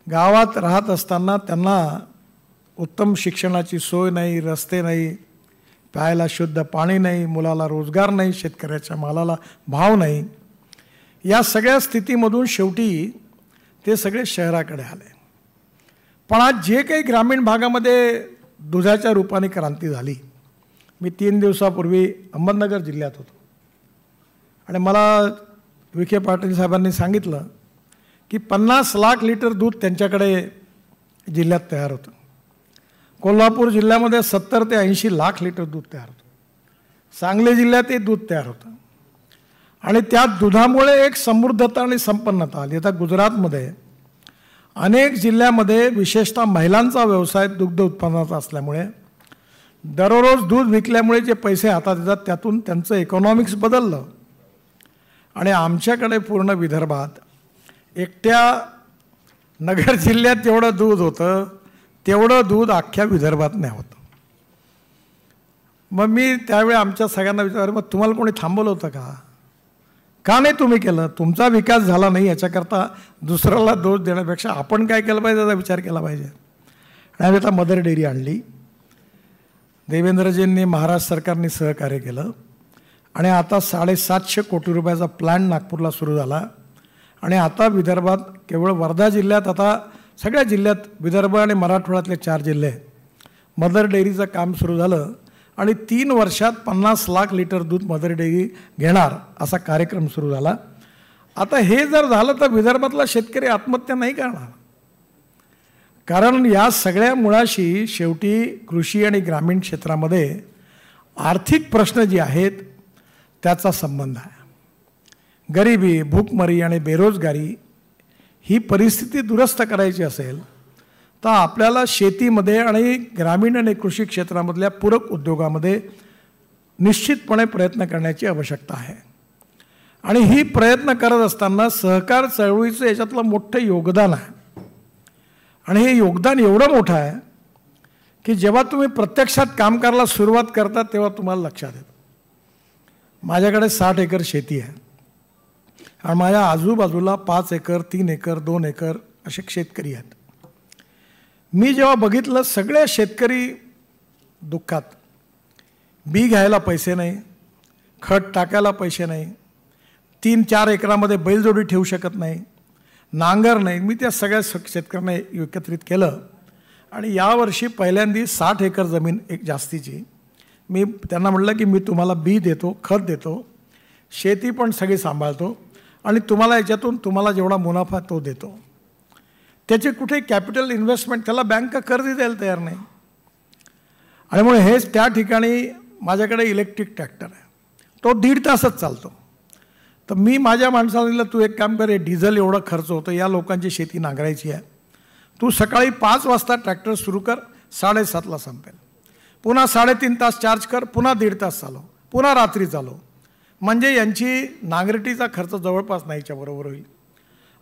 गावात राहत असताना त्यांना उत्तम शिक्षणाची सोय नाही, रस्ते नाही, प्यायला शुद्ध पाणी नाही, मुलाला रोजगार नाही, शेतकऱ्याच्या मालाला भाव नाही, या सगळ्या स्थितीमधून शेवटी ते सगळे शहराकडे आले. पण आज जे काही ग्रामीण भागामध्ये दुधाच्या रूपाने क्रांती झाली, मी 3 दिवसापूर्वी अहमदनगर जिल्ह्यात होतो आणि मला विखे पाटील साहेबांनी सांगितलं की 50 लाख लिटर दूध त्यांच्याकडे जिल्ह्यात तयार होतं. कोल्हापूर जिल्ह्यामध्ये 70 ते 80 लाख लिटर दूध तयार होतं. सांगली जिल्ह्यातही दूध तयार होतं आणि त्या दुधामुळे एक समृद्धता आणि संपन्नता आली. आता गुजरातमध्ये अनेक जिल्ह्यामध्ये विशेषतः महिलांचा व्यवसाय दुग्ध उत्पादनाचा असल्यामुळे दररोज दूध विकल्यामुळे जे पैसे हातात येतात त्यातून त्यांचं इकॉनॉमिक्स बदललं. आणि आमच्याकडे पूर्ण विदर्भात एकट्या नगर जिल्ह्यात जेवढं दूध होतं तेवढं दूध अख्ख्या विदर्भात नाही होतं. मग मी त्यावेळी आमच्या सगळ्यांना विचारलं, मग तुम्हाला कोणी थांबवलं होतं का नाही तुम्ही केलं? तुमचा विकास झाला नाही याच्याकरता दुसऱ्याला दोष देण्यापेक्षा आपण काय केलं पाहिजे याचा विचार केला पाहिजे. आणि आम्ही आता मदर डेअरी आणली. देवेंद्रजींनी महाराष्ट्र सरकारने सहकार्य केलं आणि आता 750 कोटी रुपयाचा प्लॅन नागपूरला सुरू झाला. आणि आता विदर्भात केवळ वर्धा जिल्ह्यात, आता सगळ्या जिल्ह्यात विदर्भ आणि मराठवाड्यातले 4 जिल्हे मदर डेअरीचं काम सुरू झालं आणि 3 वर्षात 50 लाख लिटर दूध मदर डेअरी घेणार असा कार्यक्रम सुरू झाला. आता हे जर झालं तर विदर्भातला शेतकरी आत्महत्या नाही करणार, कारण या सगळ्या मुळाशी शेवटी कृषी आणि ग्रामीण क्षेत्रामध्ये आर्थिक प्रश्न जे आहेत त्याचा संबंध आहे. गरिबी, भूकमरी आणि बेरोजगारी ही परिस्थिती दुरुस्त करायची असेल तर आपल्याला शेतीमध्ये आणि ग्रामीण आणि कृषी क्षेत्रामधल्या पूरक उद्योगामध्ये निश्चितपणे प्रयत्न करण्याची आवश्यकता आहे. आणि ही प्रयत्न करत असताना सहकार चळवळीचं याच्यातलं मोठं योगदान आहे. आणि हे योगदान एवढं मोठं आहे की जेव्हा तुम्ही प्रत्यक्षात काम करायला सुरुवात करता तेव्हा तुम्हाला लक्षात येतं. माझ्याकडे 60 एकर शेती आहे आणि माझ्या आजूबाजूला 5 एकर, 3 एकर, 2 एकर असे शेतकरी आहेत. मी जेव्हा बघितलं सगळे शेतकरी दुःखात, बी घ्यायला पैसे नाही, खत टाकायला पैसे नाही, 3-4 एकरामध्ये बैलजोडी ठेवू शकत नाही, नांगर नाही. मी त्या सगळ्या शेतकऱ्यांना एकत्रित केलं आणि यावर्षी पहिल्यांदा 60 एकर जमीन एक जास्तीची मी त्यांना म्हटलं की मी तुम्हाला बी देतो, खत देतो, शेती पण सगळी सांभाळतो आणि तुम्हाला याच्यातून तुम्हाला जेवढा मुनाफा तो देतो. त्याचे कुठे कॅपिटल इन्व्हेस्टमेंट, त्याला बँक कर्ज द्यायला तयार नाही. आणि म्हणून हेच त्या ठिकाणी माझ्याकडे इलेक्ट्रिक ट्रॅक्टर आहे, तो 1.5 तासच चालतो. तर मी माझ्या माणसाला दिलं, तू एक काम कर, हे डिझेल एवढं खर्च होतं, या लोकांची शेती नांगरायची आहे, तू सकाळी 5 वाजता ट्रॅक्टर सुरू कर, 7:30ला संपेल, पुन्हा 3.5 तास चार्ज कर, पुन्हा 1.5 तास चालव, पुन्हा रात्री चालव. म्हणजे यांची नांगरटीचा खर्च जवळपास नाहीच्या बरोबर होईल.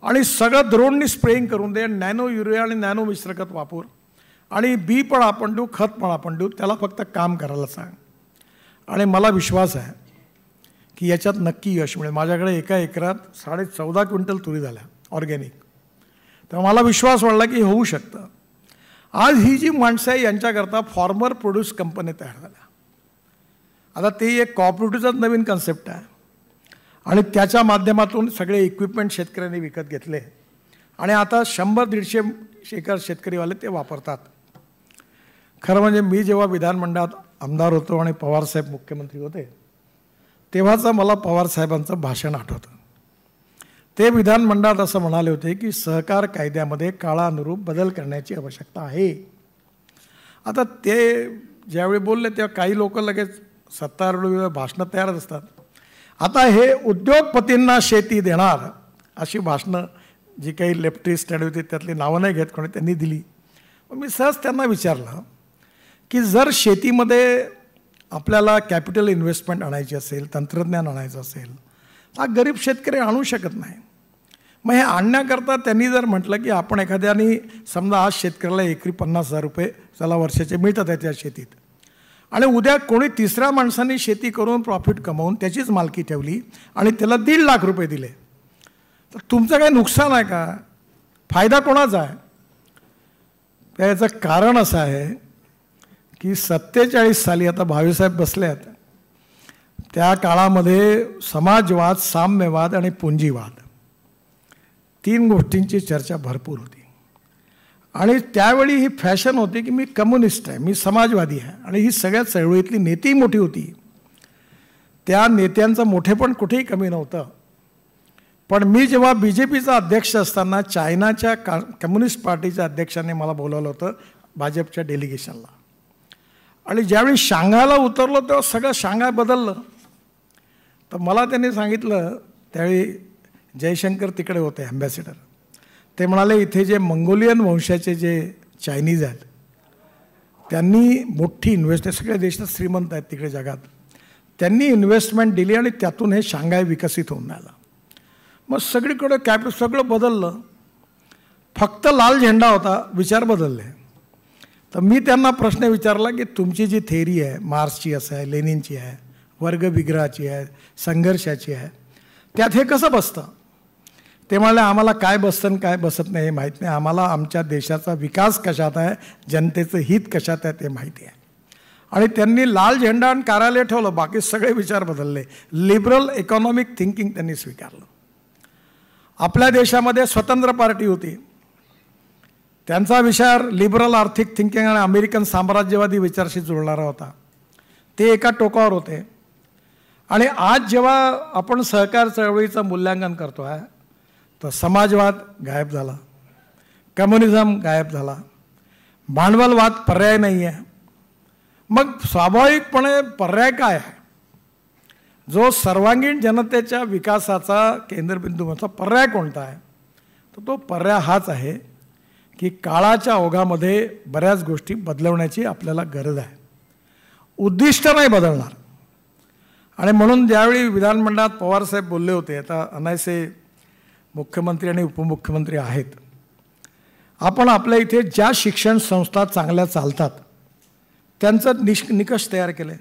आणि सगळं द्रोणनी स्प्रेइंग करून दे, नॅनो युरिया आणि नॅनो मिश्रखत वापर आणि बी पण आपण देऊ, खत पण आपण देऊ, त्याला फक्त काम करायला सांग. आणि मला विश्वास आहे की याच्यात नक्की यश मिळेल. माझ्याकडे एका एकरात 14.5 क्विंटल तुरी झाल्या ऑर्गॅनिक. तर मला विश्वास वाढला की होऊ शकतं. आज ही जी माणसं आहे यांच्याकरता फॉर्मर प्रोड्यूस कंपनी तयार झाल्या. आता ते एक कॉपरेटिव्हचाच नवीन कन्सेप्ट आहे आणि त्याच्या माध्यमातून सगळे इक्विपमेंट शेतकऱ्यांनी विकत घेतले आणि आता 100-150 एकर शेतकरीवाले ते वापरतात. खरं म्हणजे मी जेव्हा विधानमंडळात आमदार होतो आणि पवारसाहेब मुख्यमंत्री होते तेव्हाचं मला पवारसाहेबांचं भाषण आठवतं. ते विधानमंडळात असं म्हणाले होते की सहकार कायद्यामध्ये काळानुरूप बदल करण्याची आवश्यकता आहे. आता ते ज्यावेळी बोलले तेव्हा काही लोक लगेच सत्तारूढ भाषणं तयार असतात. आता हे उद्योगपतींना शेती देणार अशी भाषणं जी काही लेफ्टिस्ट होती त्यातली नावं नाही घेत कोणी, त्यांनी दिली. मी सहज त्यांना विचारलं की जर शेतीमध्ये आपल्याला कॅपिटल इन्व्हेस्टमेंट आणायची असेल, तंत्रज्ञान आणायचं असेल, हा गरीब शेतकरी आणू शकत नाही. मग हे आणण्याकरता त्यांनी जर म्हटलं की आपण एखाद्याने समजा आज शेतकऱ्याला एकरी 50,000 रुपये त्याला वर्षाचे मिळतात आहे त्या शेतीत आणि उद्या कोणी तिसऱ्या माणसांनी शेती करून प्रॉफिट कमावून त्याचीच मालकी ठेवली आणि त्याला 1.5 लाख रुपये दिले तर तुमचं काय नुकसान आहे का? फायदा कोणाचा आहे? याचं कारण असं आहे की 47 साली आता भावेसाहेब बसले आहेत, त्या काळामध्ये समाजवाद, साम्यवाद आणि पुंजीवाद 3 गोष्टींची चर्चा भरपूर होती. आणि त्यावेळी ही फॅशन होती की मी कम्युनिस्ट आहे, मी समाजवादी आहे, आणि ही सगळ्या चळवळीतली नेती मोठी होती. त्या नेत्यांचं मोठेपण कुठेही कमी नव्हतं. पण मी जेव्हा BJPचा अध्यक्ष असताना चायनाच्या कम्युनिस्ट पार्टीच्या अध्यक्षाने मला बोलावलं होतं भाजपच्या डेलिगेशनला, आणि ज्यावेळी शांघायला उतरलो तेव्हा सगळं शांघाय बदललं. तर मला त्यांनी सांगितलं, त्यावेळी जयशंकर तिकडे होते ॲम्बॅसेडर, ते म्हणाले इथे जे मंगोलियन वंशाचे जे चायनीज आहेत त्यांनी मोठी इन्व्हेस्टमेंट, सगळ्या देशात श्रीमंत आहेत तिकडे जगात, त्यांनी इन्व्हेस्टमेंट दिली आणि त्यातून हे शांघाय विकसित होऊन आलं. मग सगळीकडे सगळं बदललं, फक्त लाल झेंडा होता, विचार बदलले. तर मी त्यांना प्रश्न विचारला की तुमची जी थेअरी आहे मार्क्सची असं आहे, लेनिनची आहे, वर्गविग्रहाची आहे, संघर्षाची आहे, त्यात हे कसं बसतं? ते म्हणाले आम्हाला काय बसतं आणि काय बसत नाही हे माहीत नाही, आम्हाला आमच्या देशाचा विकास कशात आहे, जनतेचं हित कशात आहे ते माहिती आहे. आणि त्यांनी लाल झेंडा आणि कार्यालय ठेवलं, बाकी सगळे विचार बदलले. लिबरल इकॉनॉमिक थिंकिंग त्यांनी स्वीकारलं. आपल्या देशामध्ये स्वतंत्र पार्टी होती, त्यांचा विचार लिबरल आर्थिक थिंकिंग आणि अमेरिकन साम्राज्यवादी विचारशी जुळणारा होता. ते एका टोकावर होते. आणि आज जेव्हा आपण सहकार चळवळीचं मूल्यांकन करतो आहे तर समाजवाद गायब झाला, कम्युनिझम गायब झाला, भांडवलवाद पर्याय नाही आहे. मग स्वाभाविकपणे पर्याय काय आहे? जो सर्वांगीण जनतेच्या विकासाचा केंद्रबिंदूचा पर्याय कोणता आहे? तर तो पर्याय हाच आहे की काळाच्या ओघामध्ये बऱ्याच गोष्टी बदलवण्याची आपल्याला गरज आहे. उद्दिष्ट नाही बदलणार. आणि म्हणून ज्यावेळी विधानमंडळात पवारसाहेब बोलले होते, आता अनायसे मुख्यमंत्री आणि उपमुख्यमंत्री आहेत, आपण आपल्या इथे ज्या शिक्षण संस्था चांगल्या चालतात त्यांचं निकष तयार केले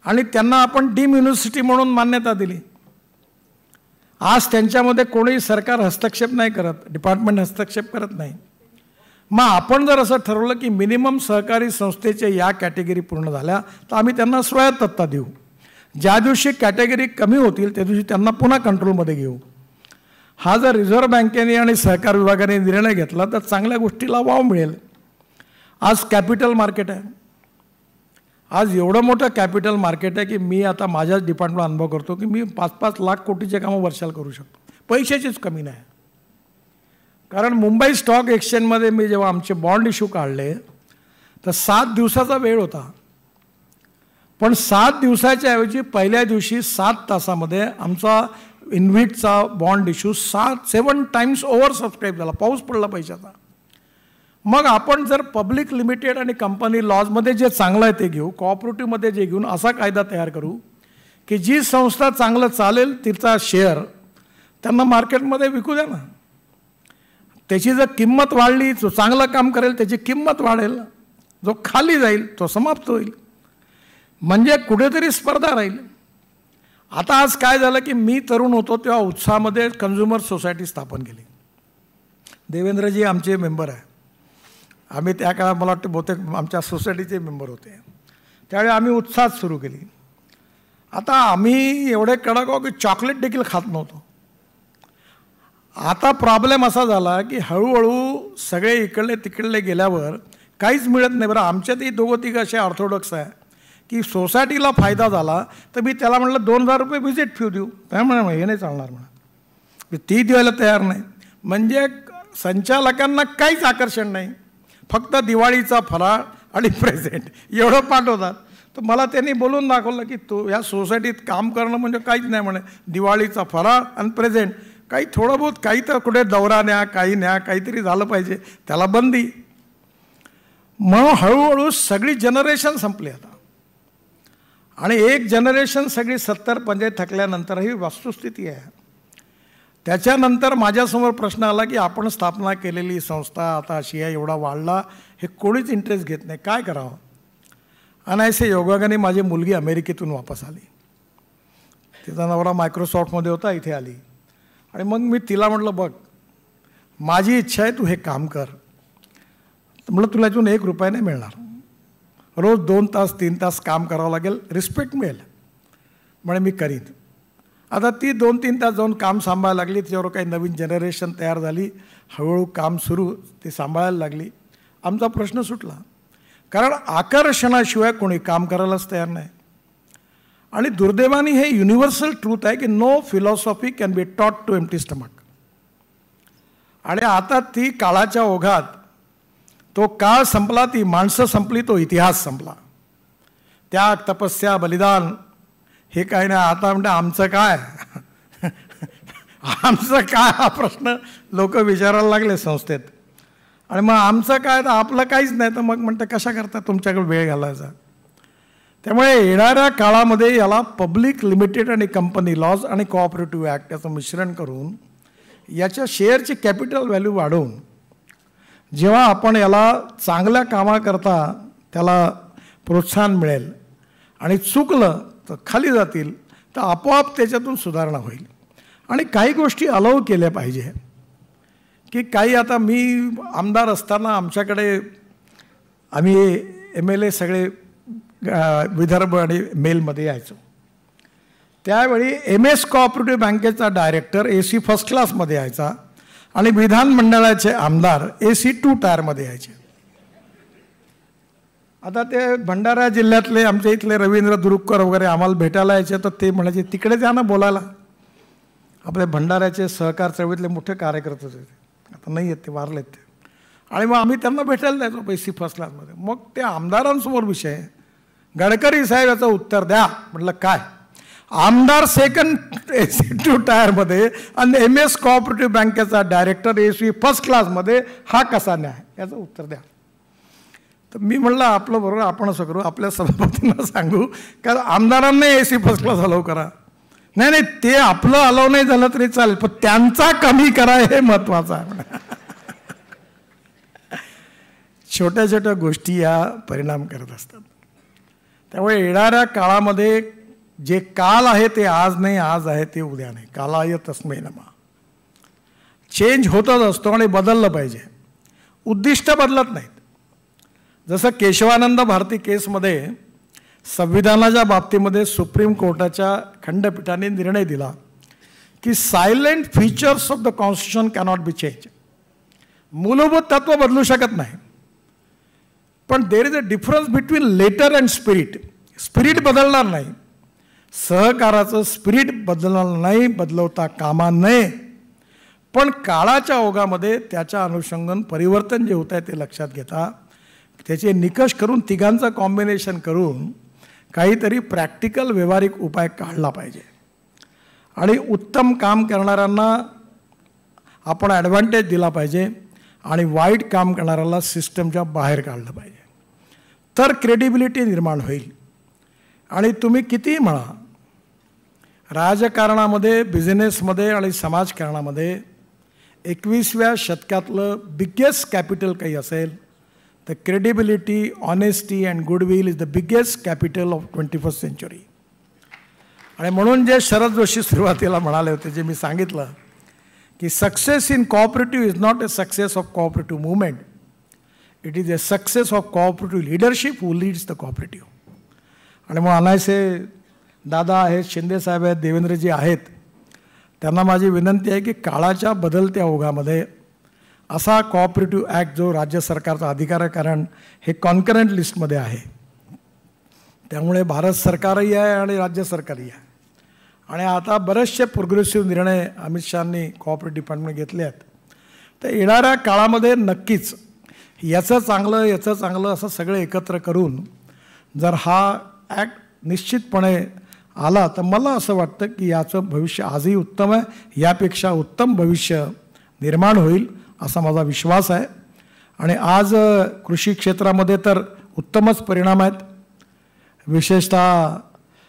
आणि त्यांना आपण डीम युनिव्हर्सिटी म्हणून मान्यता दिली. आज त्यांच्यामध्ये कोणी सरकार हस्तक्षेप नाही करत, डिपार्टमेंट हस्तक्षेप करत नाही. मग आपण जर असं ठरवलं की मिनिमम सहकारी संस्थेच्या या कॅटेगरी पूर्ण झाल्या तर आम्ही त्यांना स्वायत्तता देऊ. ज्या दिवशी कॅटेगरी कमी होतील त्या दिवशी त्यांना पुन्हा कंट्रोलमध्ये घेऊ. हा जर रिझर्व्ह बँकेने आणि सहकार विभागाने निर्णय घेतला तर चांगल्या गोष्टीला वाव मिळेल. आज कॅपिटल मार्केट आहे, आज एवढं मोठं कॅपिटल मार्केट आहे की मी आता माझ्याच डिपार्टमेंटला अनुभव करतो की मी 5-5 लाख कोटीचे कामं वर्षाला करू शकतो. पैशाचीच कमी नाही. कारण मुंबई स्टॉक एक्सचेंजमध्ये मी जेव्हा आमचे बॉन्ड इश्यू काढले तर 7 दिवसाचा वेळ होता, पण 7 दिवसाच्या ऐवजी पहिल्या दिवशी 7 तासामध्ये आमचा इन्व्हिटचा bond issue 7 times over subscribe झाला. पाऊस पडला पैशाचा. मग आपण जर पब्लिक लिमिटेड आणि कंपनी लॉजमध्ये जे चांगलं आहे ते घेऊ, कोऑपरेटिव्हमध्ये जे घेऊन असा कायदा तयार करू की जी संस्था चांगलं चालेल तिचा शेअर त्यांना मार्केटमध्ये विकू द्या ना. त्याची जर किंमत वाढली, जो चांगलं काम करेल त्याची किंमत वाढेल, जो खाली जाईल तो समाप्त होईल. म्हणजे कुठेतरी स्पर्धा राहील. आता आज काय झालं की मी तरुण होतो तेव्हा उत्साहामध्ये कन्झ्युमर सोसायटी स्थापन केली. देवेंद्रजी आमचे मेंबर आहे. आम्ही त्या काळात मला वाटतं बहुतेक आमच्या सोसायटीचे मेंबर होते. त्यावेळी आम्ही उत्साहात सुरू केली. आता आम्ही एवढे कडक आहोत की चॉकलेट देखील खात नव्हतो. आता प्रॉब्लेम असा झाला की हळूहळू सगळे इकडले तिकडले गेल्यावर काहीच मिळत नाही. बरं, आमच्यातही 2-3 असे ऑर्थोडॉक्स आहे की सोसायटीला फायदा झाला तर मी त्याला म्हटलं 2000 रुपये व्हिजिट फी देऊ. त्यामुळे हे नाही चालणार म्हणा, ती द्यायला तयार नाही. म्हणजे संचालकांना काहीच आकर्षण नाही, फक्त दिवाळीचा फराळ आणि प्रेझेंट एवढं पाठवतात. तर मला त्यांनी बोलून दाखवलं की तो या सोसायटीत काम करणं म्हणजे काहीच नाही म्हणे, दिवाळीचा फराळ आणि प्रेझेंट, काही थोडं बहुत काही तर कुठे दौरा न्या, काही न्या, काहीतरी झालं पाहिजे, त्याला बंदी. मग हळूहळू सगळी जनरेशन संपली आता. आणि एक जनरेशन सगळी 70-75 थकल्यानंतर ही वस्तुस्थिती आहे. त्याच्यानंतर माझ्यासमोर प्रश्न आला की आपण स्थापना केलेली संस्था आता अशी आहे, एवढा वाढला, हे कोणीच इंटरेस्ट घेत नाही, काय करावं. आणि असे योगायोगाने माझी मुलगी अमेरिकेतून वापस आली. तिचा नवरा मायक्रोसॉफ्टमध्ये होता, इथे आली. आणि मग मी तिला म्हटलं बघ, माझी इच्छा आहे तू हे काम कर, तर म्हटलं तुला यातून 1 रुपया नाही मिळणार, रोज 2 तास 3 तास काम करावं लागेल, रिस्पेक्ट मिळेल. म्हणे मी करीन. आता ती 2-3 तास जाऊन काम सांभाळायला लागली. त्याच्यावर काही नवीन जनरेशन तयार झाली, हळूहळू काम सुरू, ती सांभाळायला लागली. आमचा प्रश्न सुटला, कारण आकर्षणाशिवाय कोणी काम करायलाच तयार नाही. आणि दुर्दैवाने हे युनिव्हर्सल ट्रूथ आहे की no philosophy can be taught to empty stomach. आणि आता ती काळाच्या ओघात तो काळ संपला, ती माणसं संपली, तो इतिहास संपला. त्याग, तपस्या, बलिदान हे काही नाही. आता म्हणते आमचं काय आमचं काय हा प्रश्न लोक विचारायला लागले संस्थेत. आणि मग आमचं काय, तर आपलं काहीच नाही. तर मग म्हणते कशा करता तुमच्याकडे वेळ घालायचा. त्यामुळे येणाऱ्या काळामध्ये याला पब्लिक लिमिटेड आणि कंपनी लॉज आणि कोऑपरेटिव्ह ॲक्ट याचं मिश्रण करून याच्या शेअरची कॅपिटल व्हॅल्यू वाढवून जेव्हा आपण याला चांगल्या कामाकरता त्याला प्रोत्साहन मिळेल आणि चुकलं तर खाली जातील, तर आपोआप त्याच्यातून सुधारणा होईल. आणि काही गोष्टी अलाव केल्या पाहिजे की काही. आता मी आमदार असताना आमच्याकडे आम्ही MLA सगळे विदर्भ आणि मेलमध्ये यायचो. त्यावेळी MS कोऑपरेटिव्ह बँकेचा डायरेक्टर AC फर्स्ट क्लासमध्ये यायचा आणि विधानमंडळाचे आमदार AC 2 टायरमध्ये यायचे. आता ते भंडारा जिल्ह्यातले आमच्या इथले रवींद्र दुरुक्कर वगैरे आम्हाला भेटायला यायचे. तर ते म्हणायचे तिकडे जा ना बोलायला. आपले भंडाऱ्याचे सहकार चळवळीतले मोठे कार्यकर्ते होते, आता नाही आहेत ते, वारलेत ते. आणि मग आम्ही त्यांना भेटायला जायचो AC फर्स्ट क्लासमध्ये. मग ते आमदारांसमोर विषय, गडकरी साहेब याचं उत्तर द्या. म्हटलं काय, आमदार सेकंड AC 2 टायरमध्ये आणि MS कोऑपरेटिव्ह बँकेचा डायरेक्टर AC फर्स्ट क्लासमध्ये, हा कसा न्याय, याचं उत्तर द्या. तर मी म्हणलं आपलं बरोबर आपण असं करू, आपल्या सभापतींना सांगू का आमदारांना AC फर्स्ट क्लास अलाव करा. नाही नाही, ते आपलं अलाव नाही झालं तरी चालेल, पण त्यांचा कमी करा हे महत्त्वाचं आहे. छोट्या छोट्या गोष्टी या परिणाम करत असतात. त्यामुळे येणाऱ्या काळामध्ये जे काल आहे ते आज नाही, आज आहे ते उद्या नाही. कालाय तस्मै नमः. चेंज होतच असतो आणि बदललं पाहिजे, उद्दिष्ट बदलत नाहीत. जसं केशवानंद भारती केसमध्ये संविधानाच्या बाबतीमध्ये सुप्रीम कोर्टाच्या खंडपीठाने निर्णय दिला की silent features of the constitution cannot be change. मूलभूत तत्व बदलू शकत नाही, पण there is a difference between letter and spirit. Spirit बदलणार नाही, सहकाराचं स्पिरिट बदलणार नाही, बदलवता कामा नये. पण काळाच्या ओघामध्ये त्याच्या अनुषंगाने परिवर्तन जे होत आहे ते लक्षात घेता त्याचे निकष करून तिघांचं कॉम्बिनेशन करून काहीतरी प्रॅक्टिकल व्यावहारिक उपाय काढला पाहिजे. आणि उत्तम काम करणाऱ्यांना आपण ॲडव्हान्टेज दिला पाहिजे आणि वाईट काम करणाऱ्याला सिस्टमच्या बाहेर काढलं पाहिजे. तर क्रेडिबिलिटी निर्माण होईल. आणि तुम्ही कितीही म्हणा, राजकारणामध्ये, बिझनेसमध्ये आणि समाजकारणामध्ये 21व्या शतकातलं बिगेस्ट कॅपिटल काही असेल तर credibility, honesty and goodwill is the biggest capital of 21st century. आणि म्हणून जे शरद जोशी सुरुवातीला म्हणाले होते, जे मी सांगितलं की success in cooperative is not a success of cooperative movement, it is a success of cooperative leadership who leads the cooperative. आणि मग अनायसे दादा आहेत, शिंदेसाहेब आहेत, देवेंद्रजी आहेत, त्यांना माझी विनंती आहे की काळाच्या बदलत्या ओघामध्ये असा कोऑपरेटिव्ह ॲक्ट जो राज्य सरकारचा अधिकार आहे, कारण हे कॉन्करंट लिस्टमध्ये आहे, त्यामुळे भारत सरकारही आहे आणि राज्य सरकारही आहे. आणि आता बरेचसे प्रोग्रेसिव्ह निर्णय अमित शहांनी कोऑपरेटिव्ह डिपार्टमेंट घेतले आहेत. तर येणाऱ्या काळामध्ये नक्कीच याचं चांगलं असं सगळे एकत्र करून जर हा ॲक्ट निश्चितपणे आला तर मला असं वाटतं की याचं भविष्य आजही उत्तम आहे, यापेक्षा उत्तम भविष्य निर्माण होईल असा माझा विश्वास आहे. आणि आज कृषी क्षेत्रामध्ये तर उत्तमच परिणाम आहेत, विशेषतः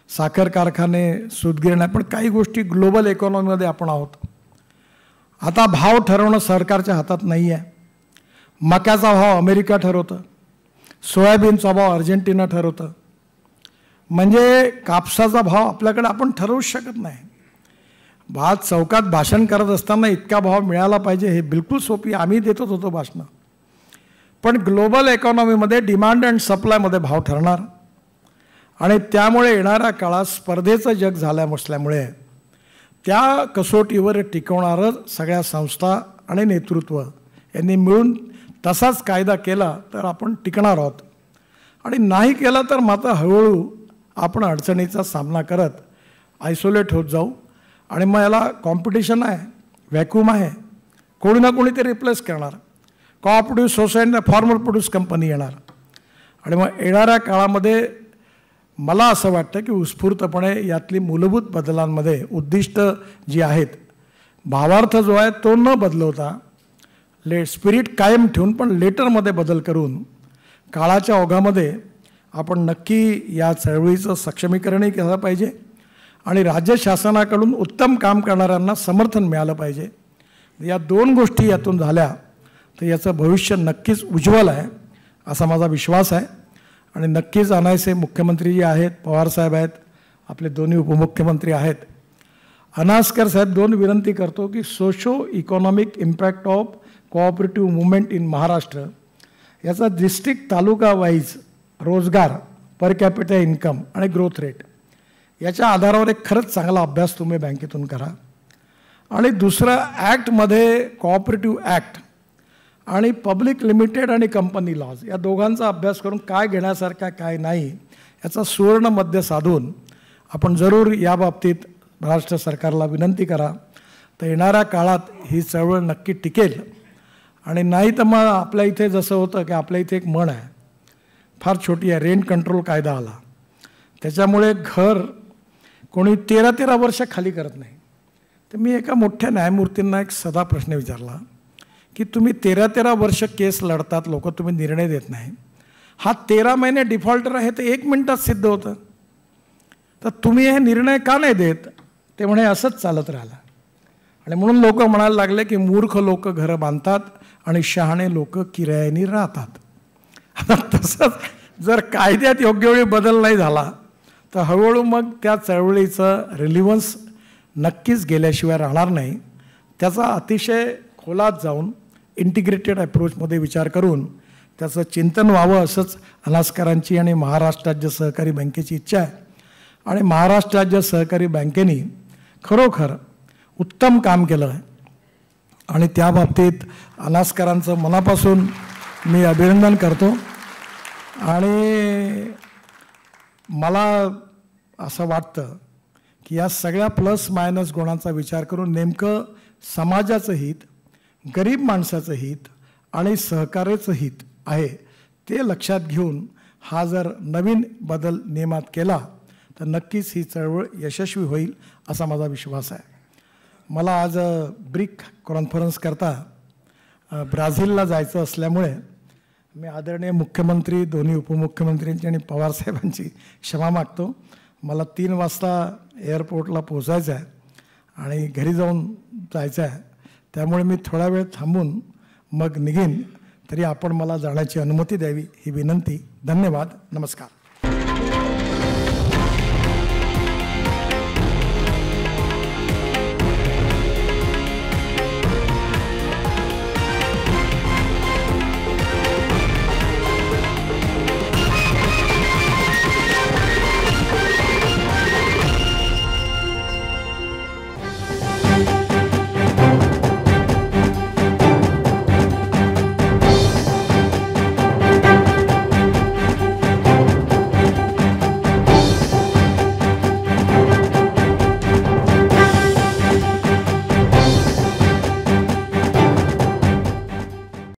साखर कारखाने, सूतगिरण्या, पण काही गोष्टी ग्लोबल इकॉनॉमीमध्ये आपण आहोत. आता भाव ठरवणं सरकारच्या हातात नाही आहे. मक्याचा भाव अमेरिका ठरवतं, सोयाबीनचा भाव अर्जेंटिना ठरवतं. म्हणजे कापसाचा भाव आपल्याकडे आपण ठरवूच शकत नाही. भात चौकात भाषण करत असताना इतका भाव मिळाला पाहिजे हे बिलकुल सोपी, आम्ही देतच होतो भाषणं. पण ग्लोबल इकॉनॉमीमध्ये डिमांड अँड सप्लायमध्ये भाव ठरणार आणि त्यामुळे येणाऱ्या काळात स्पर्धेचं जग झाल्यामुळे त्या कसोटीवर टिकवणारं सगळ्या संस्था आणि नेतृत्व यांनी मिळून तसाच कायदा केला तर आपण टिकणार आहोत आणि नाही केला तर मात्र हळूहळू आपण अडचणीचा सामना करत आयसोलेट होत जाऊ आणि मग याला कॉम्पिटिशन आहे, व्हॅक्यूम आहे, कोणी ना कोणी ते रिप्लेस करणार, cooperative society farmer produce company येणार आणि मग येणाऱ्या काळामध्ये मला असं वाटतं की उत्स्फूर्तपणे यातली मूलभूत बदलांमध्ये उद्दिष्ट जी आहेत, भावार्थ जो आहे तो न बदलवता स्पिरिट कायम ठेवून पण लेटरमध्ये बदल करून काळाच्या ओघामध्ये आपण नक्की या चळवळीचं सक्षमीकरणही केलं पाहिजे आणि राज्य शासनाकडून उत्तम काम करणाऱ्यांना समर्थन मिळालं पाहिजे. या दोन गोष्टी यातून झाल्या तर याचं भविष्य नक्कीच उज्ज्वल आहे असा माझा विश्वास आहे आणि नक्कीच अनायसे मुख्यमंत्री जे आहेत, पवारसाहेब आहेत, आपले दोन्ही उपमुख्यमंत्री आहेत, अनास्कर साहेब, दोन विनंती करतो की socio economic impact of cooperative movement in Maharashtra याचा डिस्ट्रिक्ट तालुका वाईज रोजगार, पर कॅपिटा इन्कम आणि ग्रोथ रेट याच्या आधारावर एक खरंच चांगला अभ्यास तुम्ही बँकेतून करा आणि दुसरं ॲक्टमध्ये कोऑपरेटिव्ह ॲक्ट आणि पब्लिक लिमिटेड आणि कंपनी लॉज या दोघांचा अभ्यास करून काय घेण्यासारखा काय नाही याचा सुवर्ण मध्य साधून आपण जरूर याबाबतीत महाराष्ट्र सरकारला विनंती करा तर येणाऱ्या काळात ही चळवळ नक्की टिकेल आणि नाही तर मग आपल्या इथे जसं होतं की आपल्या इथे एक म्हण आहे, फार छोटी आहे, रेंट कंट्रोल कायदा आला त्याच्यामुळे घर कोणी 13 वर्ष खाली करत नाही. तर मी एका मोठ्या न्यायमूर्तींना एक सदा प्रश्न विचारला की तुम्ही 13 वर्ष केस लढतात लोक, तुम्ही निर्णय देत नाही, हा 13 महिने डिफॉल्टर आहे तर 1 मिनिटात सिद्ध होतं, तर तुम्ही हे निर्णय का नाही देत? ते म्हणे असंच चालत राहिलं आणि म्हणून लोक म्हणायला लागले की मूर्ख लोक घरं बांधतात आणि शहाणे लोक किरायाने राहतात. आता तसंच जर कायद्यात योग्य वेळी बदल नाही झाला तर हळूहळू मग त्या चळवळीचं रिलिव्हन्स नक्कीच गेल्याशिवाय राहणार नाही. त्याचा अतिशय खोलात जाऊन इंटिग्रेटेड अप्रोचमध्ये विचार करून त्याचं चिंतन व्हावं असंच अनास्करांची आणि महाराष्ट्र राज्य सहकारी बँकेची इच्छा आहे आणि महाराष्ट्र राज्य सहकारी बँकेने खरोखर उत्तम काम केलं आहे आणि त्या बाबतीत अनास्करांचं मनापासून मी अभिनंदन करतो आणि मला असं वाटतं की या सगळ्या प्लस मायनस गुणांचा विचार करून नेमकं समाजाचं हित, गरीब माणसाचं हित आणि सहकार्याचं हित आहे ते लक्षात घेऊन हा जर नवीन बदल नियमात केला तर नक्कीच ही चळवळ यशस्वी होईल असा माझा विश्वास आहे. मला आज ब्रिक कॉन्फरन्स करता ब्राझीलला जायचं असल्यामुळे मी आदरणीय मुख्यमंत्री, दोन्ही उपमुख्यमंत्र्यांची आणि पवारसाहेबांची क्षमा मागतो. मला 3 वाजता एअरपोर्टला पोचायचं आहे आणि घरी जाऊन जायचं आहे, त्यामुळे मी थोडा वेळ थांबून मग निघेन. तरी आपण मला जाण्याची अनुमती द्यावी ही विनंती. धन्यवाद. नमस्कार.